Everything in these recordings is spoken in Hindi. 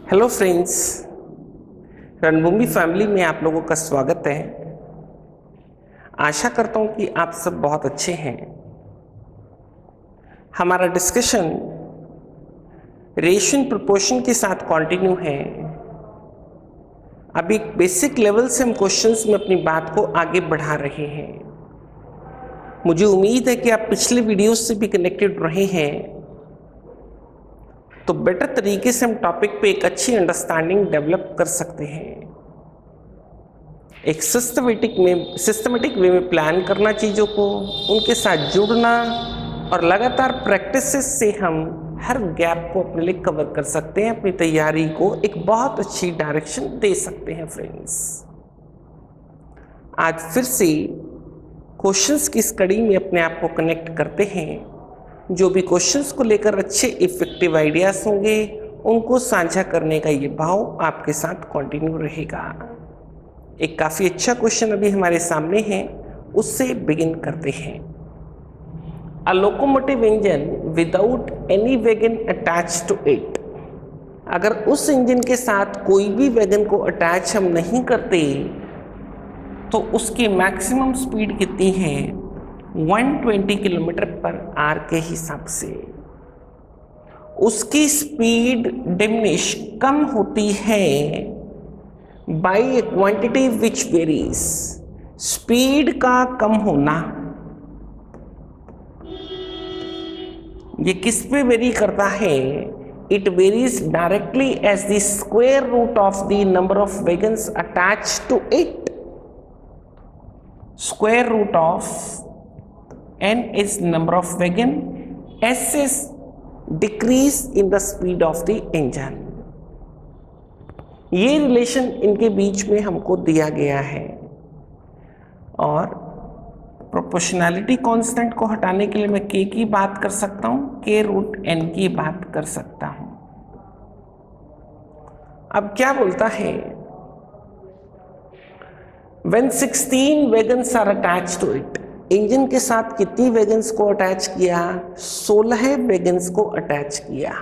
हेलो फ्रेंड्स, रणभूमि फैमिली में आप लोगों का स्वागत है। आशा करता हूँ कि आप सब बहुत अच्छे हैं। हमारा डिस्कशन रेशियो प्रोपोर्शन के साथ कंटिन्यू है। अभी बेसिक लेवल से हम क्वेश्चंस में अपनी बात को आगे बढ़ा रहे हैं। मुझे उम्मीद है कि आप पिछले वीडियोस से भी कनेक्टेड रहे हैं, तो बेटर तरीके से हम टॉपिक पे एक अच्छी अंडरस्टैंडिंग डेवलप कर सकते हैं। एक सिस्टमेटिक वे में प्लान करना चीज़ों को, उनके साथ जुड़ना और लगातार प्रैक्टिसेस से हम हर गैप को अपने लिए कवर कर सकते हैं, अपनी तैयारी को एक बहुत अच्छी डायरेक्शन दे सकते हैं। फ्रेंड्स, आज फिर से क्वेश्चंस की स्टडी में अपने आप को कनेक्ट करते हैं। जो भी क्वेश्चंस को लेकर अच्छे इफेक्टिव आइडियाज होंगे, उनको साझा करने का ये भाव आपके साथ कंटिन्यू रहेगा। एक काफ़ी अच्छा क्वेश्चन अभी हमारे सामने है, उससे बिगिन करते हैं। A locomotive engine without any wagon attach to it. अगर उस इंजन के साथ कोई भी वैगन को अटैच हम नहीं करते तो उसकी मैक्सिमम स्पीड कितनी है? 120 किलोमीटर पर आवर के हिसाब से। उसकी स्पीड डिमिनिश कम होती है by a quantity which varies. Speed का कम होना ये किस पे वेरी करता है? It varies directly as the square root of the number of wagons attach to it. Square root of n is number of wagon, s is decrease in the speed of the engine। ये रिलेशन इनके बीच में हमको दिया गया है और प्रोपोर्शनैलिटी कांस्टेंट को हटाने के लिए मैं k की बात कर सकता हूँ, k रूट n की बात कर सकता हूँ। अब क्या बोलता है? When 16 wagons are attached to it, engine के साथ कितनी वैगन्स को अटैच किया? 16 वैगन्स को अटैच किया।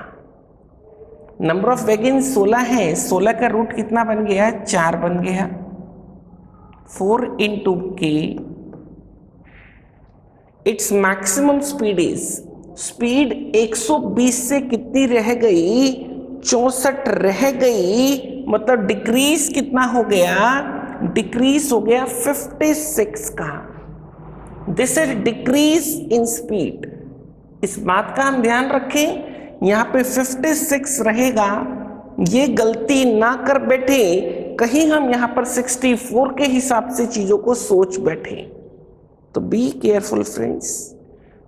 नंबर ऑफ वैगन्स 16 है, 16 का रूट कितना बन गया? 4 बन गया। 4 इंटू के। Its maximum speed is, speed 120 से कितनी रह गई? 64 रह गई। मतलब डिक्रीज कितना हो गया? डिक्रीज हो गया 56 का। This is decrease in speed. इस बात का हम ध्यान रखें, यहाँ पे 56 रहेगा। ये गलती ना कर बैठे कहीं हम यहाँ पर 64 के हिसाब से चीज़ों को सोच बैठे, तो बी केयरफुल फ्रेंड्स।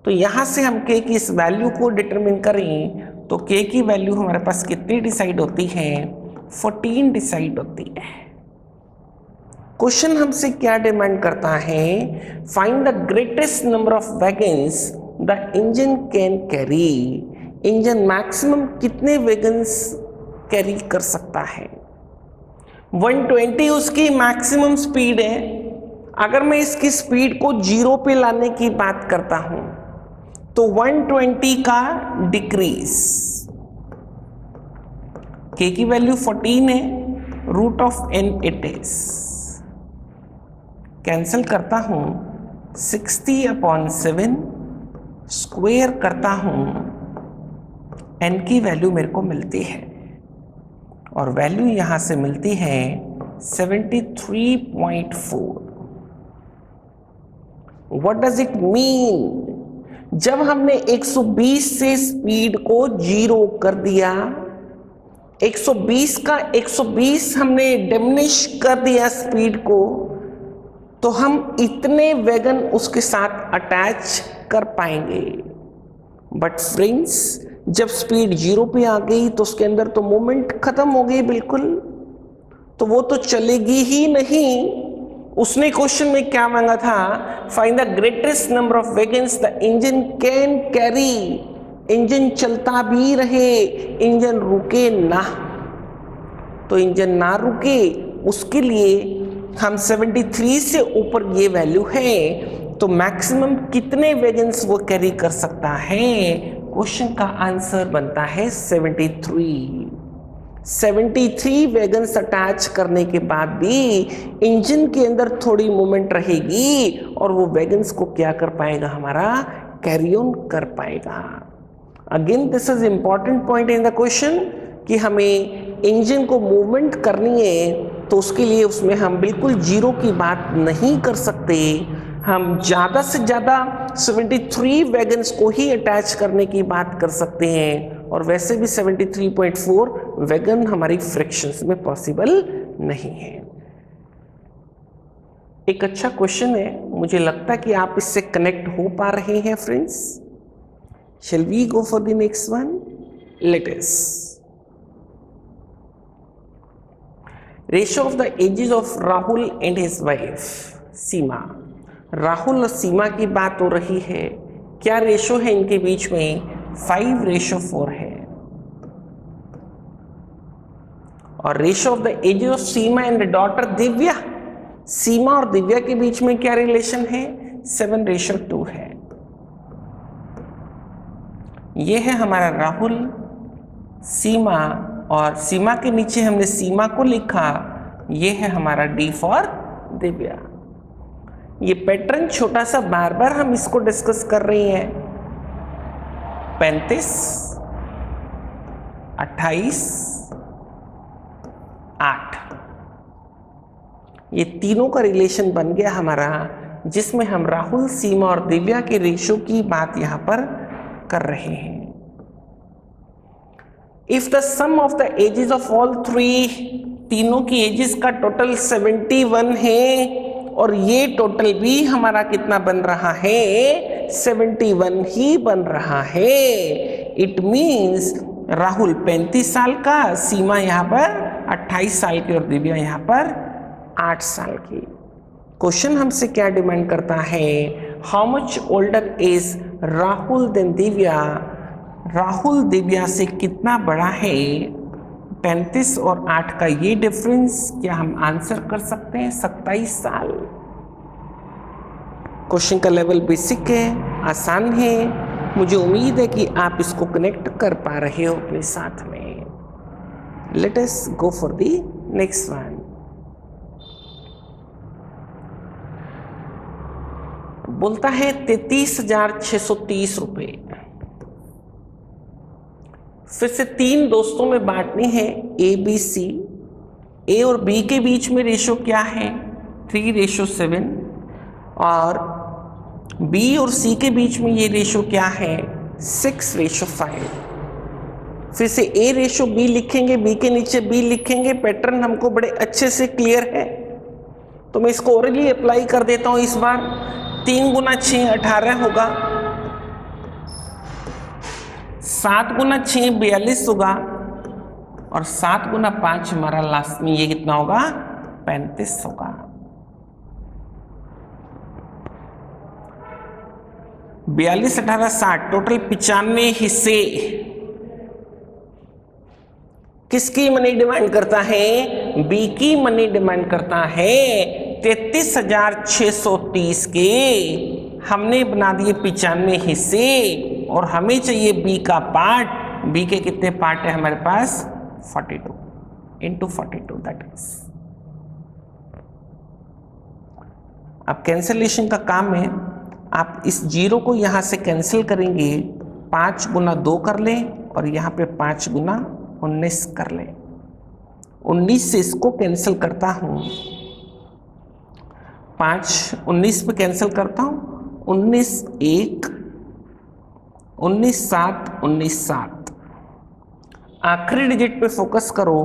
तो यहाँ से हम के की इस वैल्यू को डिटरमिन करें तो के की वैल्यू हमारे पास कितनी डिसाइड होती है? 14 डिसाइड होती है। क्वेश्चन हमसे क्या डिमांड करता है? Find the greatest number of wagons the engine can carry. Engine maximum कितने वैगन्स कैरी कर सकता है? 120 उसकी मैक्सिमम स्पीड है। अगर मैं इसकी स्पीड को 0 पे लाने की बात करता हूं तो 120 का डिक्रीज, के की वैल्यू 14 है, root of n it is. Cancel करता हूं, 60/7 स्क्वायर करता हूं, n की वैल्यू मेरे को मिलती है और वैल्यू यहां से मिलती है 73.4। What does it mean? जब हमने 120 से स्पीड को 0 कर दिया, 120 का 120 हमने डिमिनिश कर दिया स्पीड को, तो हम इतने वैगन उसके साथ अटैच कर पाएंगे। बट फ्रेंड्स, जब स्पीड 0 पे आ गई तो उसके अंदर तो मोमेंट खत्म हो गई बिल्कुल, तो वो तो चलेगी ही नहीं। उसने क्वेश्चन में क्या मांगा था? Find the greatest number of wagons the engine can carry. Engine चलता भी रहे, इंजन रुके ना। तो इंजन ना रुके उसके लिए हम 73 से ऊपर ये वैल्यू है तो मैक्सिमम कितने वैगन्स वो कैरी कर सकता है? क्वेश्चन का आंसर बनता है 73। 73 वैगन्स अटैच करने के बाद भी इंजन के अंदर थोड़ी मूवमेंट रहेगी और वो वैगन्स को क्या कर पाएगा, हमारा कैरी ऑन कर पाएगा। Again this is important point in the question कि हमें इंजन को मूवमेंट करनी है तो उसके लिए उसमें हम बिल्कुल जीरो की बात नहीं कर सकते। हम ज़्यादा से ज़्यादा 73 वैगन्स को ही अटैच करने की बात कर सकते हैं और वैसे भी 73.4 वैगन हमारी फ्रैक्शंस में पॉसिबल नहीं है। एक अच्छा क्वेश्चन है, मुझे लगता है कि आप इससे कनेक्ट हो पा रहे हैं friends. Shall we go for the next one? Let us. Ratio of the ages of Rahul and his wife Seema. Rahul और सीमा की बात हो रही है। क्या रेशो है इनके बीच में? 5:4 है। और ratio of the ages of Seema and the daughter Divya, Seema और दिव्या के बीच में क्या रिलेशन है? 7:2 है। ये है हमारा राहुल, सीमा, और सीमा के नीचे हमने सीमा को लिखा, ये है हमारा D फॉर दिव्या। ये पैटर्न छोटा सा बार बार हम इसको डिस्कस कर रही हैं। 35, 28, 8, ये तीनों का रिलेशन बन गया हमारा, जिसमें हम राहुल, सीमा और दिव्या के रेशो की बात यहां पर कर रहे हैं। If the sum of the ages of all three, तीनों की एजेस का टोटल 71 है और ये टोटल भी हमारा कितना बन रहा है? 71 ही बन रहा है। इट मीन्स राहुल 35 साल का, सीमा यहाँ पर 28 साल की और दिव्या यहाँ पर 8 साल की। क्वेश्चन हमसे क्या डिमांड करता है? How much older is Rahul than Divya? Rahul Divya से कितना बड़ा है? 35 और 8 का ये डिफरेंस क्या हम आंसर कर सकते हैं? 27 साल। क्वेश्चन का लेवल बेसिक है, आसान है। मुझे उम्मीद है कि आप इसको कनेक्ट कर पा रहे हो अपने साथ में। Late us go for the next one. बोलता है 33,630 रुपये। फिर से 3 दोस्तों में बांटनी है ए बी सी। ए और बी के बीच में रेशो क्या है? 3:7। और बी और सी के बीच में ये रेशो क्या है? 6:5। फिर से ए रेशो बी लिखेंगे, बी के नीचे बी लिखेंगे। पैटर्न हमको बड़े अच्छे से क्लियर है, तो मैं इसको ओरली अप्लाई कर देता हूँ इस बार। 3 गुना 6 18 होगा, 7 गुना 6 42 होगा, और 7 गुना 5 हमारा लास्ट में ये कितना होगा? 35 होगा। 42 18 60, टोटल 95 हिस्से। किसकी मनी डिमांड करता है? बी की मनी डिमांड करता है। 33,630 के हमने बना दिए 95 हिस्से, और हमें चाहिए बी का पार्ट। बी के कितने पार्ट है हमारे पास? 42 × 42, दैट इज। अब कैंसलेशन का काम है। आप इस 0 को यहां से कैंसिल करेंगे, 5 गुना 2 कर लें, और यहां पे 5 गुना 19 कर लें। 19 से इसको कैंसिल करता हूं, 5 19 पे कैंसिल करता हूं, 19 1, 19 7, 19 7। आखिरी डिजिट पे फोकस करो।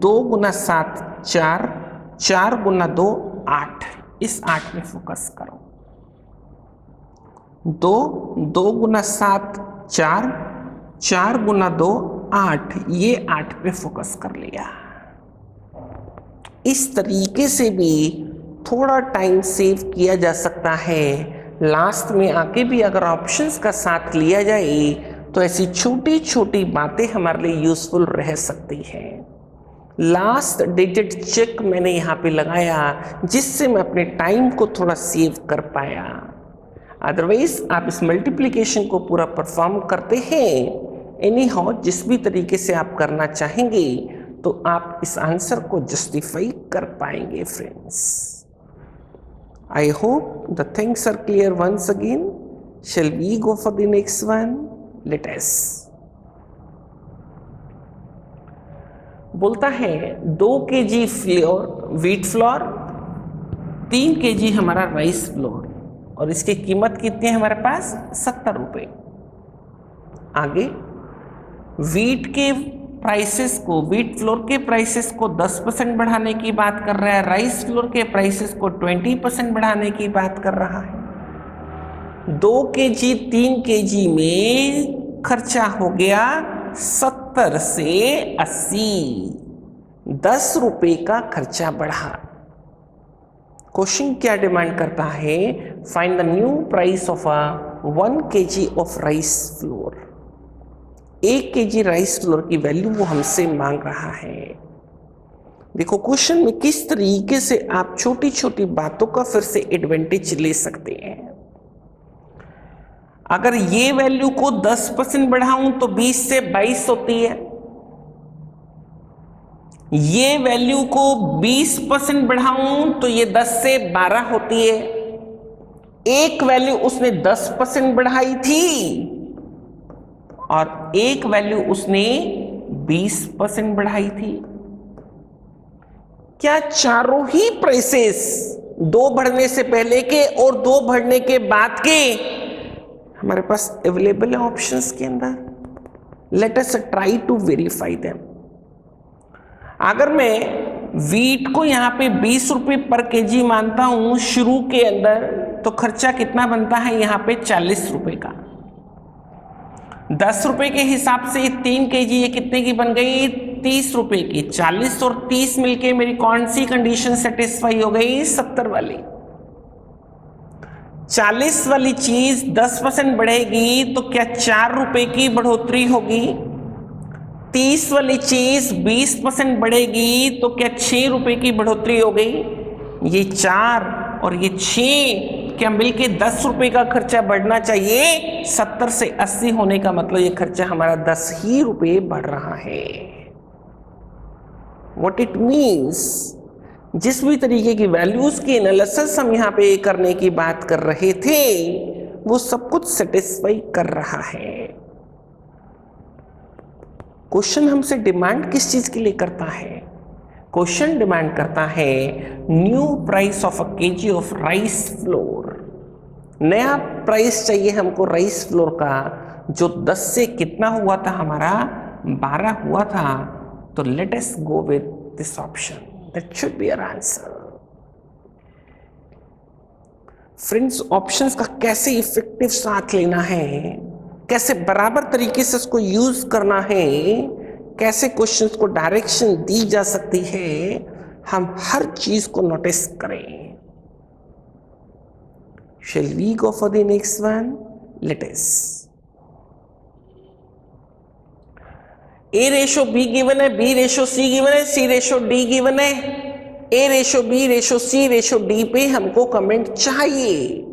2 गुना 7 4, 4 गुना 2 8, इस 8 में फोकस करो। 2 गुना 7 4, 4 गुना 2 8, ये 8 पे फोकस कर लिया। इस तरीके से भी थोड़ा टाइम सेव किया जा सकता है। लास्ट में आके भी अगर ऑप्शंस का साथ लिया जाए तो ऐसी छोटी छोटी बातें हमारे लिए यूजफुल रह सकती हैं। लास्ट डिजिट चेक मैंने यहाँ पे लगाया, जिससे मैं अपने टाइम को थोड़ा सेव कर पाया। अदरवाइज आप इस मल्टीप्लिकेशन को पूरा परफॉर्म करते हैं एनी हाउ, जिस भी तरीके से आप करना चाहेंगे, तो आप इस आंसर को जस्टिफाई कर पाएंगे friends. I hope the things are clear once again. Shall we go for the next one? Let us. बोलता है 2 kg व्हीट फ्लोर, 3 kg हमारा राइस फ्लोर, और इसकी कीमत कितनी है हमारे पास? 70 रुपये। आगे व्हीट के प्राइसेस को, व्हीट फ्लोर के प्राइसेस को 10% बढ़ाने की बात कर रहा है, राइस फ्लोर के प्राइसेस को 20% बढ़ाने की बात कर रहा है। 2 kg 3 kg में खर्चा हो गया 70 से 80, 10 रुपए का खर्चा बढ़ा। क्वेश्चन क्या डिमांड करता है? Find the new price of 1 kg of rice flour. 1 kg rice flour की वैल्यू वो हमसे मांग रहा है। देखो क्वेश्चन में किस तरीके से आप छोटी छोटी बातों का फिर से एडवांटेज ले सकते हैं। अगर ये वैल्यू को 10% बढ़ाऊं तो 20 से 22 होती है। ये वैल्यू को 20% बढ़ाऊं तो ये 10 से 12 होती है। एक वैल्यू उसने 10% बढ़ाई थी और एक वैल्यू उसने 20% बढ़ाई थी। क्या चारों ही प्राइसेस 2 बढ़ने से पहले के और 2 बढ़ने के बाद के हमारे पास अवेलेबल है ऑप्शंस के अंदर? Let us try to verify them. अगर मैं व्हीट को यहाँ पे 20 रुपये पर केजी मानता हूं शुरू के अंदर, तो खर्चा कितना बनता है यहाँ पे? 40 रुपए का। 10 रुपए के हिसाब से 3 केजी ये कितने की बन गई? 30 रुपए की। 40 और 30 मिलके मेरी कौन सी कंडीशन सेटिस्फाई हो गई? 70 वाली। 40 वाली चीज 10% बढ़ेगी तो क्या 4 रुपए की बढ़ोतरी होगी? 30 वाली चीज 20% बढ़ेगी तो क्या 6 रुपए की बढ़ोतरी हो गई? ये 4 और ये 6 क्या मिलके 10 रुपए का खर्चा बढ़ना चाहिए? 70 से 80 होने का मतलब ये खर्चा हमारा 10 ही रुपए बढ़ रहा है। व्हाट इट मीन्स, जिस भी तरीके की वैल्यूज की एनालिसिस हम यहाँ पे करने की बात कर रहे थे वो सब कुछ सेटिस्फाई कर रहा है। क्वेश्चन हमसे डिमांड किस चीज के लिए करता है? क्वेश्चन डिमांड करता है new price of a KG of rice flour. नया प्राइस चाहिए हमको राइस फ्लोर का, जो 10 से कितना हुआ था हमारा? 12 हुआ था। तो let us go with this option, that should be our answer. Friends, options का कैसे इफेक्टिव साथ लेना है, कैसे बराबर तरीके से उसको यूज करना है, कैसे क्वेश्चंस को डायरेक्शन दी जा सकती है, हम हर चीज को नोटिस करें। Shall we go for the next one? Let us. A ratio B given है, B ratio C given है, C ratio D given है। A ratio B ratio C ratio D पे हमको कमेंट चाहिए।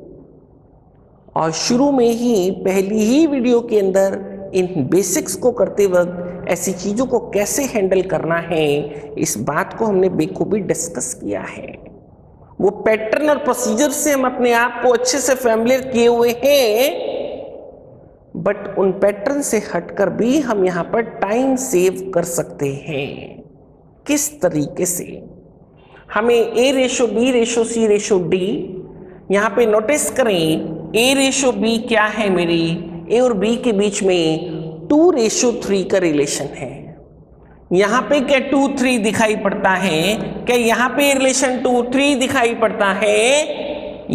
और शुरू में ही पहली ही वीडियो के अंदर इन बेसिक्स को करते वक्त ऐसी चीजों को कैसे हैंडल करना है, इस बात को हमने बेखूबी डिस्कस किया है। वो पैटर्न और प्रोसीजर से हम अपने आप को अच्छे से फैमिलियर किए हुए हैं, बट उन पैटर्न से हटकर भी हम यहाँ पर टाइम सेव कर सकते हैं। किस तरीके से? हमें A ratio B ratio C ratio D यहाँ पे नोटिस करें। A रेशो B क्या है? मेरी A और B के बीच में 2:3 का रिलेशन है। यहाँ पे क्या 2:3 दिखाई पड़ता है? क्या यहाँ पे रिलेशन 2:3 दिखाई पड़ता है?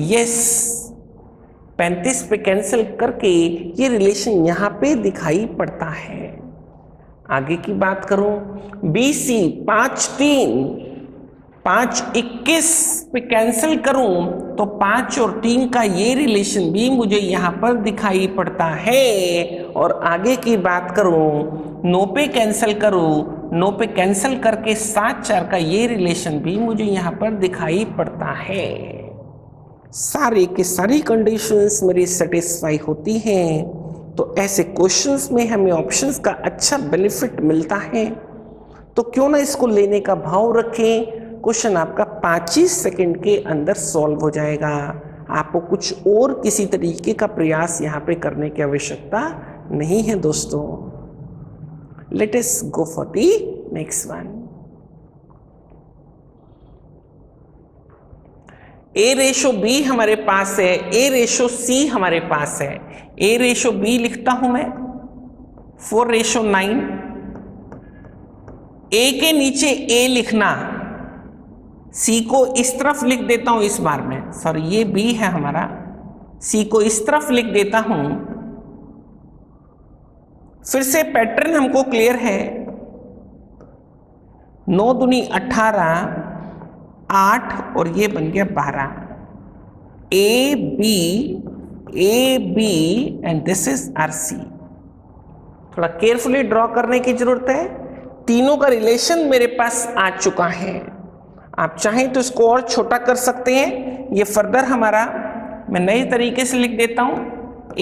यस, 35 पे कैंसिल करके ये रिलेशन यहाँ पे दिखाई पड़ता है। आगे की बात करूं, BC 5:21 पे कैंसिल करूं तो 5 और 3 का ये रिलेशन भी मुझे यहाँ पर दिखाई पड़ता है। और आगे की बात करूं, 9 पे कैंसिल करूं, 9 पे कैंसिल करके 7-4 का ये रिलेशन भी मुझे यहाँ पर दिखाई पड़ता है। सारे के सारी कंडीशंस मेरी सेटिस्फाई होती हैं। तो ऐसे क्वेश्चंस में हमें ऑप्शंस का अच्छा बेनिफिट मिलता है। तो क्यों ना इसको लेने का भाव रखें। क्वेश्चन आपका 25 सेकंड के अंदर सॉल्व हो जाएगा। आपको कुछ और किसी तरीके का प्रयास यहाँ पे करने की आवश्यकता नहीं है दोस्तों। Late us go for the next one. A/B हमारे पास है, A/C हमारे पास है। A/B लिखता हूं मैं 4/9। A के नीचे A लिखना, C को इस तरफ लिख देता हूं इस बार में, सॉरी ये B है हमारा, C को इस तरफ लिख देता हूं। फिर से पैटर्न हमको क्लियर है। 9 दूनी 18, 8 और ये बन गया 12। A B and this is RC। थोड़ा केयरफुली ड्रॉ करने की जरूरत है। तीनों का रिलेशन मेरे पास आ चुका है। आप चाहें तो इसको और छोटा कर सकते हैं। ये फर्दर हमारा मैं नए तरीके से लिख देता हूं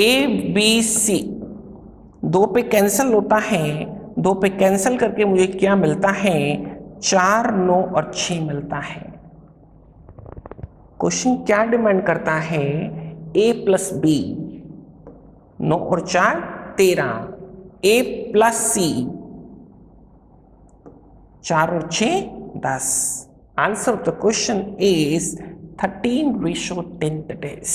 ABC। 2 पे कैंसिल होता है, 2 पे कैंसिल करके मुझे क्या मिलता है, 4, 9 और 6 मिलता है। क्वेश्चन क्या डिमांड करता है, A + B, 9 और 4 13, A + C, 4 और 6 10। Answer of the question is 13/10 that is।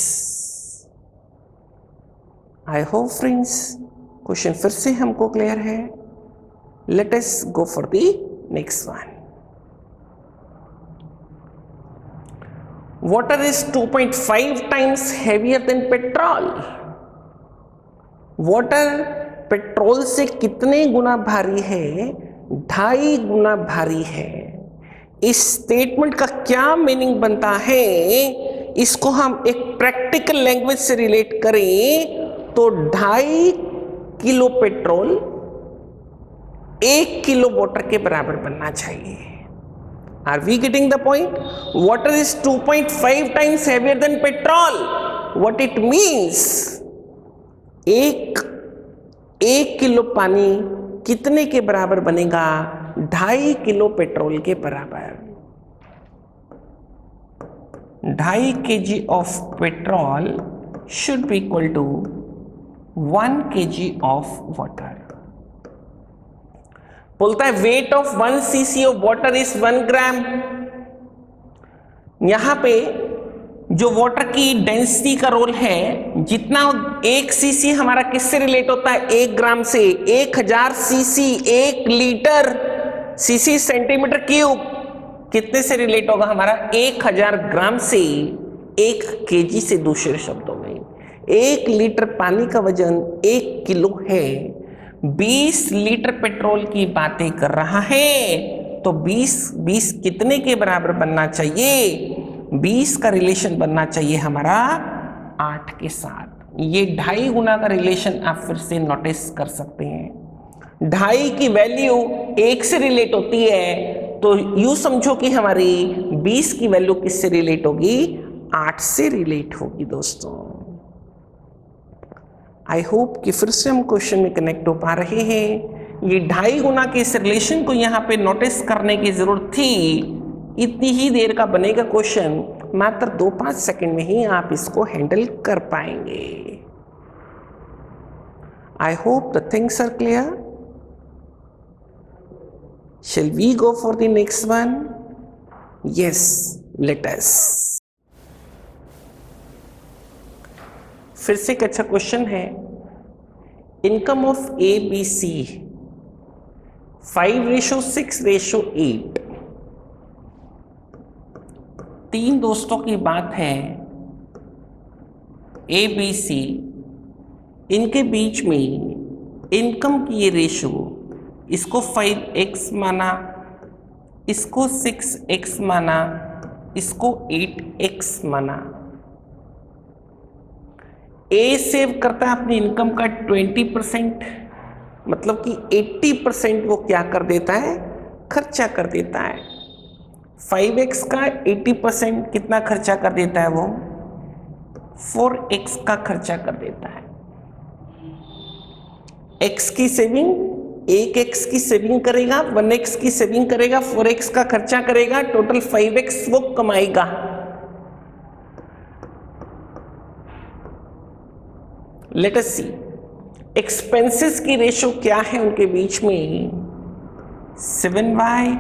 I hope friends question फिर से हमको क्लियर है। Late us go for the next one. Water is 2.5 times heavier than petrol। Water petrol से कितने गुना भारी है, 2.5 गुना भारी है। इस स्टेटमेंट का क्या मीनिंग बनता है, इसको हम एक प्रैक्टिकल लैंग्वेज से रिलेट करें तो 2.5 किलो पेट्रोल 1 किलो वाटर के बराबर बनना चाहिए। Are we getting the point? Water is 2.5 times heavier than petrol. What it means? एक किलो पानी कितने के बराबर बनेगा, 2.5 किलो पेट्रोल के बराबर। 2.5 kg of petrol should be equal to 1 kg of water। बोलता है weight of 1 cc of water is 1 ग्राम। यहां पे जो वाटर की डेंसिटी का रोल है, जितना 1 cc हमारा किससे रिलेट होता है, 1 ग्राम से। 1000 cc 1 litre, cc centimetre cube, कितने से रिलेट होगा हमारा, 1000 ग्राम से 1 kg से। दूसरे शब्दों में 1 लीटर पानी का वजन 1 किलो है। 20 लीटर पेट्रोल की बातें कर रहा है तो 20 कितने के बराबर बनना चाहिए, 20 का रिलेशन बनना चाहिए हमारा 8 के साथ। ये 2.5 गुना का रिलेशन आप फिर से नोटिस कर सकते हैं। 2.5 की वैल्यू 1 से रिलेट होती है तो यूं समझो कि हमारी 20 की वैल्यू किससे रिलेट होगी, 8 से रिलेट होगी दोस्तों। आई होप कि फिर से हम क्वेश्चन में कनेक्ट हो पा रहे हैं। ये 2.5 गुना के इस रिलेशन को यहाँ पे नोटिस करने की जरूरत थी। इतनी ही देर का बनेगा क्वेश्चन, मात्र 2-5 सेकंड में ही आप इसको हैंडल कर पाएंगे। I hope the things are clear. Shall we go for the next one? Yes, let us. फिर से एक अच्छा क्वेश्चन है। Income of ABC 5/6/8। 3 दोस्तों की बात है, ABC, इनके बीच में इनकम की ये रेशो, इसको 5x माना, इसको 6x माना, इसको 8x माना। ए सेव करता है अपनी इनकम का 20%, मतलब कि 80% वो क्या कर देता है, खर्चा कर देता है। 5x का 80% कितना खर्चा कर देता है वो, 4x का खर्चा कर देता है। x की सेविंग एक एक्स की सेविंग करेगा, 1x की सेविंग करेगा, 4x का खर्चा करेगा, टोटल 5x वो कमाएगा। लेट अस सी एक्सपेंसेस की रेशो क्या है उनके बीच में, 7y,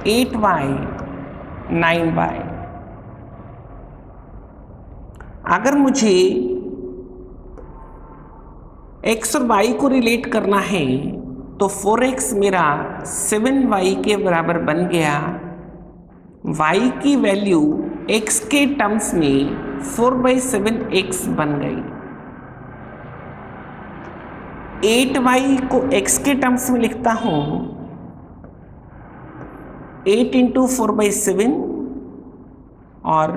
8y, 9y। अगर मुझे x और y को रिलेट करना है तो 4x मेरा 7y के बराबर बन गया, y की वैल्यू x के टर्म्स में 4/7x बन गई। 8y को x के टर्म्स में लिखता हूं 8 × 4/7 और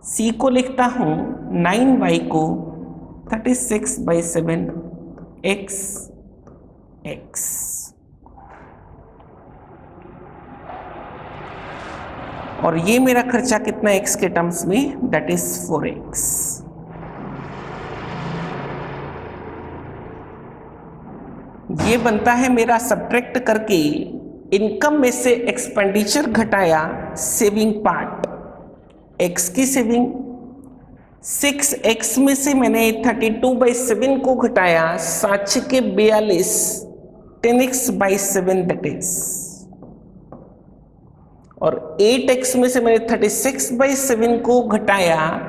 c को लिखता हूं 9y को 36/7 x। और ये मेरा खर्चा कितना x के टर्म्स में, दैट इज 4x। ये बनता है मेरा सब्ट्रैक्ट करके इनकम में से एक्सपेंडिचर घटाया सेविंग पार्ट, x की सेविंग 6x में से मैंने 32/7 को घटाया 7 के 42, 10x/7 दैट इज, और 8x में से मैंने 36/7 को घटाया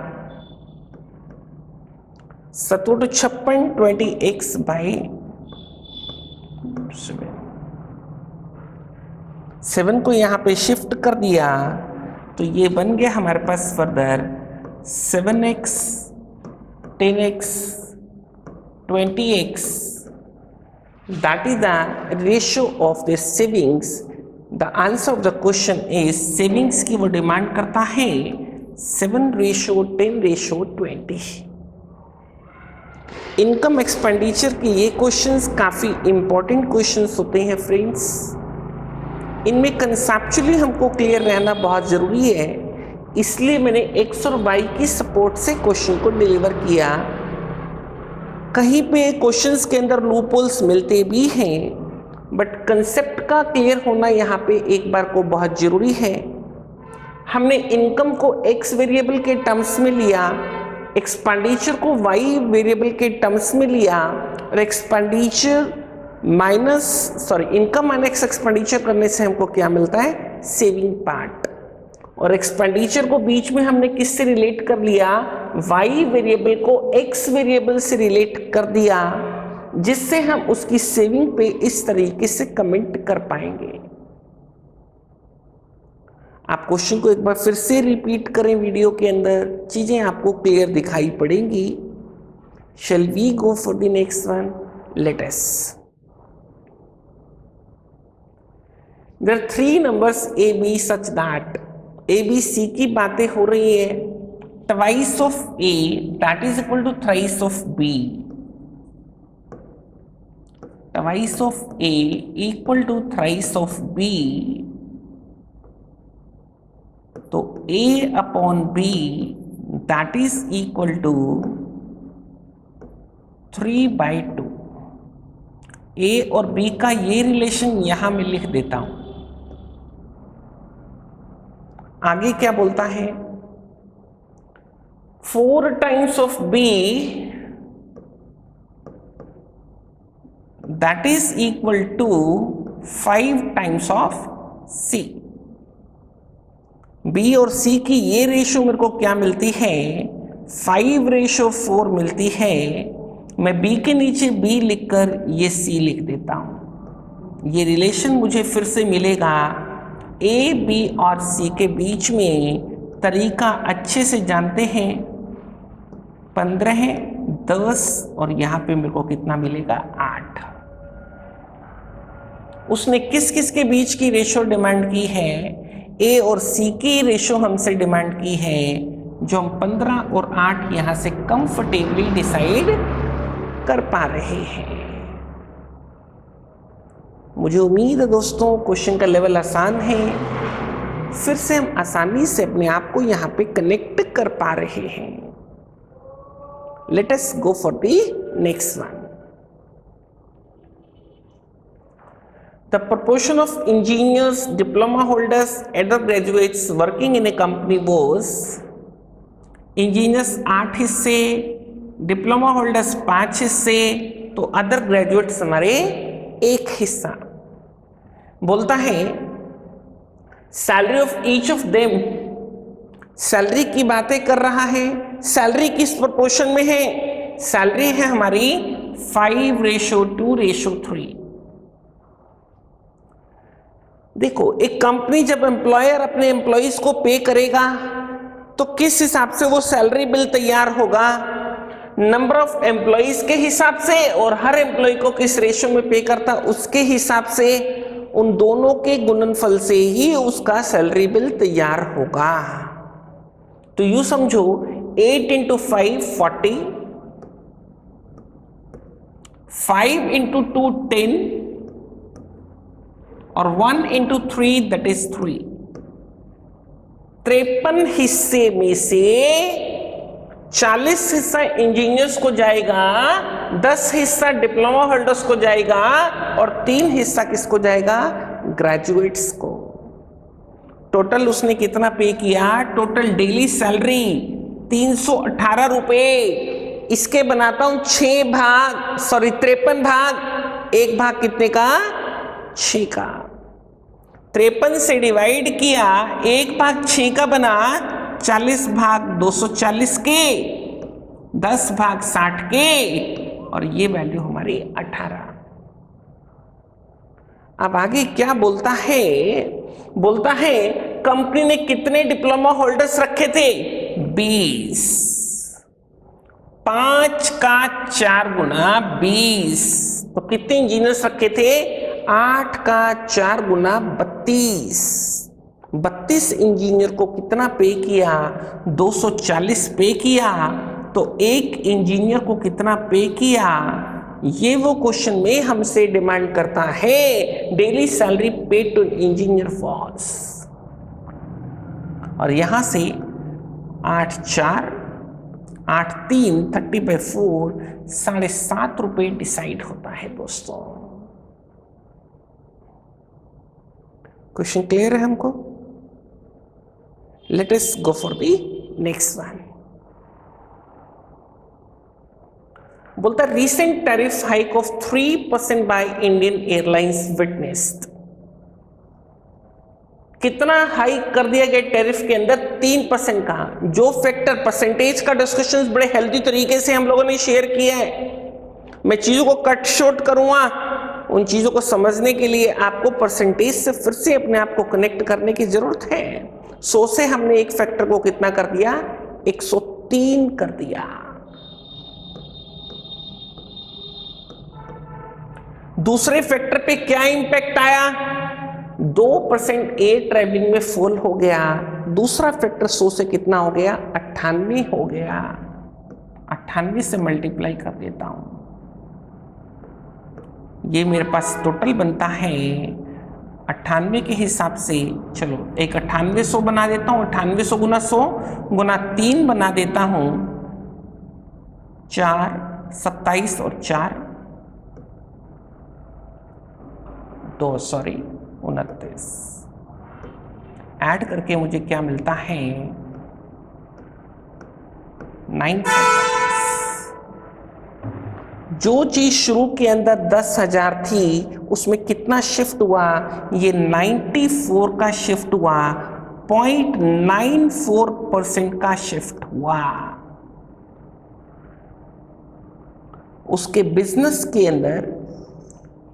7×56 20x/7। 7 को यहाँ पे शिफ्ट कर दिया तो ये बन गया हमारे पास further 7x, 10x, 20x। That is the ratio of the savings. The answer of the question is savings की वो डिमांड करता है 7:10:20। इनकम एक्सपेंडिचर के ये क्वेश्चंस काफ़ी इंपॉर्टेंट क्वेश्चंस होते हैं फ्रेंड्स। इनमें कंसेप्चुअली हमको क्लियर रहना बहुत ज़रूरी है, इसलिए मैंने x और y की सपोर्ट से क्वेश्चन को डिलीवर किया। कहीं पे क्वेश्चंस के अंदर लूपहोल्स मिलते भी हैं, बट कंसेप्ट का क्लियर होना यहाँ पे एक बार को बहुत ज़रूरी है। हमने इनकम को x वेरिएबल के टर्म्स में लिया, एक्सपेंडिचर को y वेरिएबल के टर्म्स में लिया, और एक्सपेंडिचर इनकम माइनस एक्सपेंडिचर करने से हमको क्या मिलता है, सेविंग पार्ट। और एक्सपेंडिचर को बीच में हमने किससे रिलेट कर लिया, y वेरिएबल को x वेरिएबल से रिलेट कर दिया, जिससे हम उसकी सेविंग पे इस तरीके से कमेंट कर पाएंगे। आप क्वेश्चन को एक बार फिर से रिपीट करें, वीडियो के अंदर चीजें आपको क्लियर दिखाई पड़ेंगी। Shall we go for the next one, let us. There are 3 numbers a b such that a b c की बातें हो रही है, twice of a that is equal to thrice of b, twice of a equal to thrice of b, तो a upon b that is equal to 3/2। a और b का ये रिलेशन यहां मैं लिख देता हूं। आगे क्या बोलता है, 4 times of b that is equal to 5 times of c। b और c की ये रेशो मेरे को क्या मिलती है, 5:4 मिलती है। मैं b के नीचे b लिखकर ये c लिख देता हूं। ये रिलेशन मुझे फिर से मिलेगा, a b और c के बीच में तरीका अच्छे से जानते हैं, 15, 10 और यहाँ पे मेरे को कितना मिलेगा, 8। उसने किस किस के बीच की रेशो डिमांड की है, a और c की रेशो हमसे डिमांड की है, जो हम 15 और 8 यहाँ से कंफर्टेबली डिसाइड कर पा रहे हैं। मुझे उम्मीद है दोस्तों क्वेश्चन का लेवल आसान है, फिर से हम आसानी से अपने आप को यहाँ पे कनेक्ट कर पा रहे हैं। Late us go for the next one. The proportion of engineers, diploma holders, undergraduates working in a company was engineers 8 हिस्से, डिप्लोमा होल्डर्स 5 हिस्से, तो अदर ग्रेजुएट्स हमारे 1 हिस्सा। बोलता है salary of each of them, salary की बातें कर रहा है। सैलरी किस प्रोपोर्शन में है? सैलरी है हमारी 5:2:3। देखो, एक कंपनी जब एम्प्लॉयर अपने एम्प्लॉइज को पे करेगा तो किस हिसाब से वो सैलरी बिल तैयार होगा? नंबर ऑफ एम्प्लॉइज के हिसाब से, और हर एम्प्लॉय को किस रेशियो में पे करता उसके हिसाब से। उन दोनों के गुणनफल से ही उसका सैलरी बिल तैयार होगा। तो यूं समझो 8 × 5 40, 5 × 2 10 और 1 × 3 दैट इज 3। 53 हिस्से में से 40 हिस्सा इंजीनियर्स को जाएगा, 10 हिस्सा डिप्लोमा होल्डर्स को जाएगा और 3 हिस्सा किसको जाएगा? ग्रेजुएट्स को। टोटल उसने कितना पे किया? टोटल डेली सैलरी 318 रुपए। इसके बनाता हूं 6 भाग, 53 भाग। एक भाग कितने का? 6 का। 53 से डिवाइड किया, एक भाग 6 का बना, 40 भाग 240 के, 10 भाग 60 के, और ये वैल्यू हमारी 18। अब आगे क्या बोलता है? बोलता है कंपनी ने कितने डिप्लोमा होल्डर्स रखे थे? 20। 5 का 4 गुना 20, तो कितने इंजीनियर्स रखे थे? 8 का 4 गुना 32। 32 इंजीनियर को कितना पे किया? 240 पे किया। तो एक इंजीनियर को कितना पे किया? ये वो क्वेश्चन में हमसे डिमांड करता है। डेली सैलरी पे टू इंजीनियर फॉर्स, और यहां से 8 4 8 3 30/4 7.5 रुपए डिसाइड होता है दोस्तों। क्वेश्चन क्लियर है हमको? Let us go for the next one. बोलता recent tariff hike of 3% by Indian airlines witnessed. कितना हाइक कर दिया गया टैरिफ के अंदर? 3% का। जो फैक्टर परसेंटेज का डिस्कशन बड़े हेल्दी तरीके से हम लोगों ने शेयर किया है। मैं चीजों को कट शॉर्ट करूंगा। उन चीजों को समझने के लिए आपको परसेंटेज से फिर से अपने आप को कनेक्ट करने की जरूरत है। 100 से हमने एक फैक्टर को कितना कर दिया? 103 कर दिया। दूसरे फैक्टर पे क्या इंपैक्ट आया? 2% एयर ट्रैवलिंग में फॉल हो गया। दूसरा फैक्टर 100 से कितना हो गया? 98 हो गया। 98 से मल्टीप्लाई कर देता हूं, ये मेरे पास टोटल बनता है 98 के हिसाब से। चलो एक 9800 बना देता हूं। 9800 गुना 100 गुना 3 बना देता हूं। 4 27 और 4 2 29 ऐड करके मुझे क्या मिलता है? 9। जो चीज शुरू के अंदर 10,000 थी उसमें कितना शिफ्ट हुआ? ये 94 का शिफ्ट हुआ। 0.94% का शिफ्ट हुआ। उसके बिजनेस के अंदर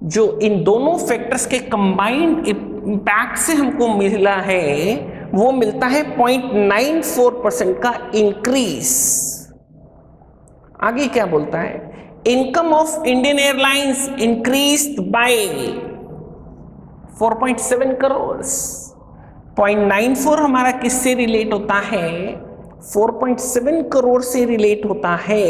जो इन दोनों फैक्टर्स के कंबाइंड इम्पैक्ट से हमको मिला है वो मिलता है 0.94% का इंक्रीज। आगे क्या बोलता है? Income of Indian airlines increased by 4.7 crore. 0.94 हमारा किससे रिलेट होता है? 4.7 करोड़ से रिलेट होता है।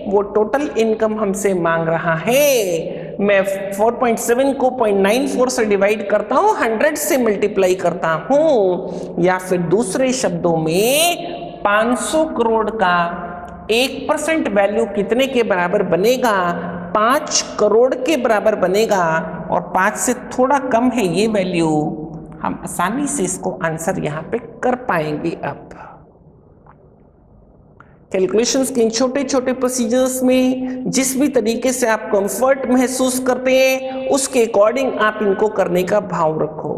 वो टोटल इनकम हमसे मांग रहा है। मैं 4.7 को 0.94 से डिवाइड करता हूं, 100 से मल्टीप्लाई करता हूं, या फिर दूसरे शब्दों में 500 करोड़ का 1% वैल्यू कितने के बराबर बनेगा? 5 करोड़ के बराबर बनेगा। और 5 से थोड़ा कम है ये वैल्यू, हम आसानी से इसको आंसर यहाँ पे कर पाएंगे। अब कैलकुलेशंस के इन छोटे छोटे प्रोसीजर्स में जिस भी तरीके से आप कंफर्ट महसूस करते हैं उसके अकॉर्डिंग आप इनको करने का भाव रखो।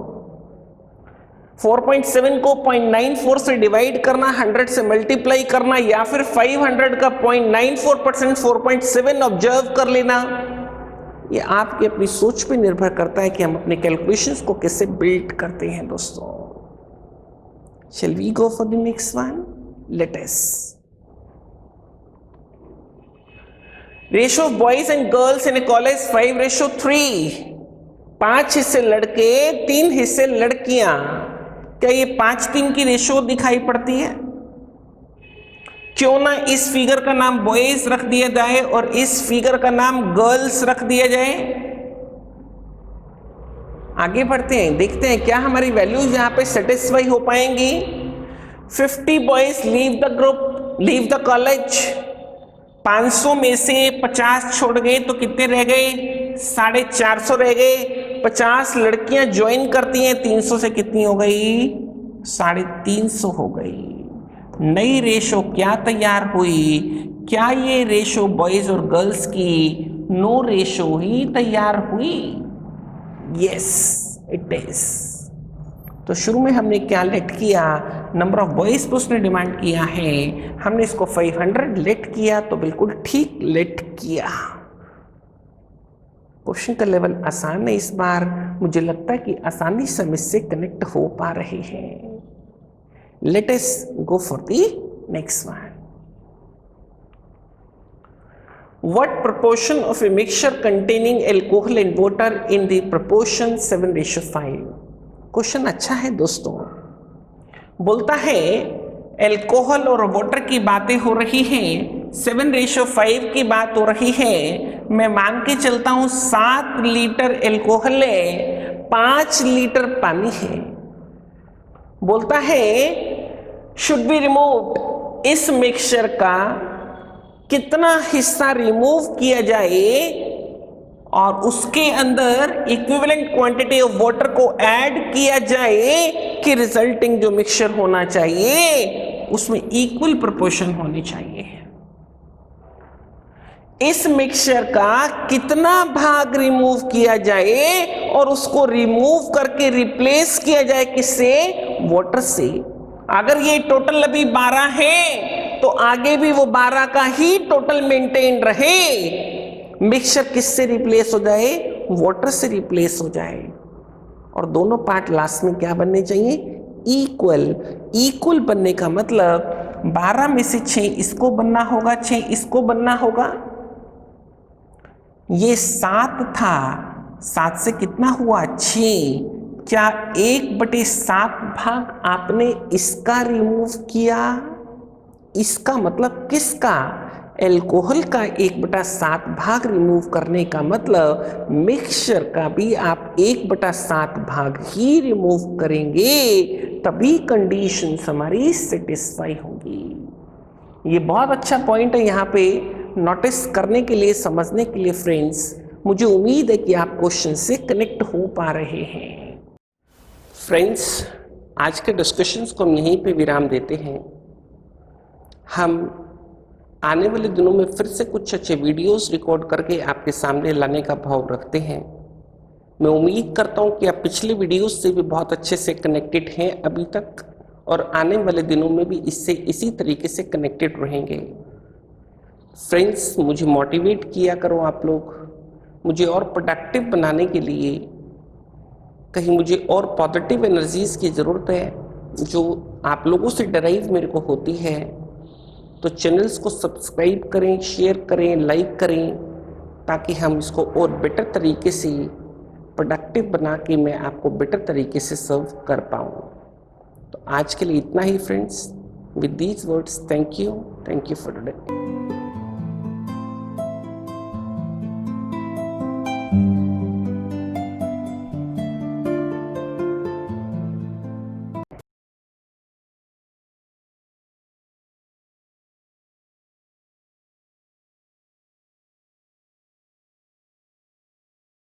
4.7 को 0.94 से डिवाइड करना, 100 से मल्टीप्लाई करना, या फिर 500 का 0.94% 4.7 ऑब्जर्व कर लेना, ये आपकी अपनी सोच पे निर्भर करता है कि हम अपने कैलकुलेशंस को कैसे बिल्ड करते हैं। दोस्तों, shall we go for the next one? Let us. Ratio of boys and girls in a college 5:3, 5 हिस्से लड़के 3 हिस्से लड़कियां। क्या ये 5:3 की रेशो दिखाई पड़ती है? क्यों ना इस फिगर का नाम बॉयज रख दिया जाए और इस फिगर का नाम गर्ल्स रख दिया जाए। आगे बढ़ते हैं, देखते हैं क्या हमारी वैल्यूज यहां पे सेटिस्फाई हो पाएंगी। 50 boys leave the group, leave the college. 500 में से 50 छोड़ गए तो कितने रह गए? 450 रह गए। 50 लड़कियां ज्वाइन करती हैं, 300 से कितनी हो गई? 350 हो गई। नई रेशो क्या तैयार हुई? क्या ये रेशो बॉयज और गर्ल्स की नो रेशो ही तैयार हुई? Yes it is. तो शुरू में हमने क्या लेट किया? नंबर ऑफ बॉयज पर उसने डिमांड किया है, हमने इसको 500 लेट किया, तो बिल्कुल ठीक लेट किया। क्वेश्चन का लेवल आसान है इस बार, मुझे लगता है कि आसानी से हम इससे कनेक्ट हो पा रहे हैं। Let us go for the next one. What proportion of a mixture containing alcohol and water in the proportion 7:5? Question अच्छा है दोस्तों। बोलता है अल्कोहल और वाटर की बातें हो रही हैं, 7:5 की बात हो रही है। मैं मान के चलता हूं 7 लीटर अल्कोहल है, 5 लीटर पानी है। बोलता है शुड बी रिमूव्ड, इस मिक्सचर का कितना हिस्सा रिमूव किया जाए और उसके अंदर इक्विवेलेंट क्वांटिटी ऑफ वाटर को ऐड किया जाए कि रिजल्टिंग जो मिक्सचर होना चाहिए उसमें इक्वल प्रोपोर्शन होनी चाहिए। इस मिक्सचर का कितना भाग रिमूव किया जाए और उसको रिमूव करके रिप्लेस किया जाए किससे? वाटर से। अगर ये टोटल अभी 12 है तो आगे भी वो 12 का ही टोटल मेंटेन रहे। मिक्सचर किससे रिप्लेस हो जाए? वाटर से रिप्लेस हो जाए। और दोनों पार्ट लास्ट में क्या बनने चाहिए? इक्वल। इक्वल बनने का मतलब 12 में से 6 इसको बनना होगा, 6 इसको बनना होगा। ये 7 था, 7 से कितना हुआ? 6। क्या 1/7 भाग आपने इसका रिमूव किया? इसका मतलब किसका? अल्कोहल का 1/7 भाग रिमूव करने का मतलब मिक्सचर का भी आप 1/7 भाग ही रिमूव करेंगे, तभी कंडीशंस हमारी सेटिस्फाई होगी। ये बहुत अच्छा पॉइंट है यहाँ पे नोटिस करने के लिए, समझने के लिए फ्रेंड्स। मुझे उम्मीद है कि आप क्वेश्चन से कनेक्ट हो पा रहे हैं। फ्रेंड्स, आज के डिस्कशंस को हम यहीं पे विराम देते हैं। हम आने वाले दिनों में फिर से कुछ अच्छे वीडियोस रिकॉर्ड करके आपके सामने लाने का भाव रखते हैं। मैं उम्मीद करता हूं कि आप पिछले वीडियोस से भी बहुत अच्छे से कनेक्टेड हैं अभी तक, और आने वाले दिनों में भी इससे इसी तरीके से कनेक्टेड रहेंगे। फ्रेंड्स, मुझे मोटिवेट किया करो आप लोग, मुझे और प्रोडक्टिव बनाने के लिए। कहीं मुझे और पॉजिटिव एनर्जीज की ज़रूरत है जो आप लोगों से डराइव मेरे को होती है। तो चैनल्स को सब्सक्राइब करें, शेयर करें, लाइक करें, ताकि हम इसको और बेटर तरीके से प्रोडक्टिव बना के मैं आपको बेटर तरीके से सर्व कर पाऊँ। तो आज के लिए इतना ही friends. With these words, thank you for today.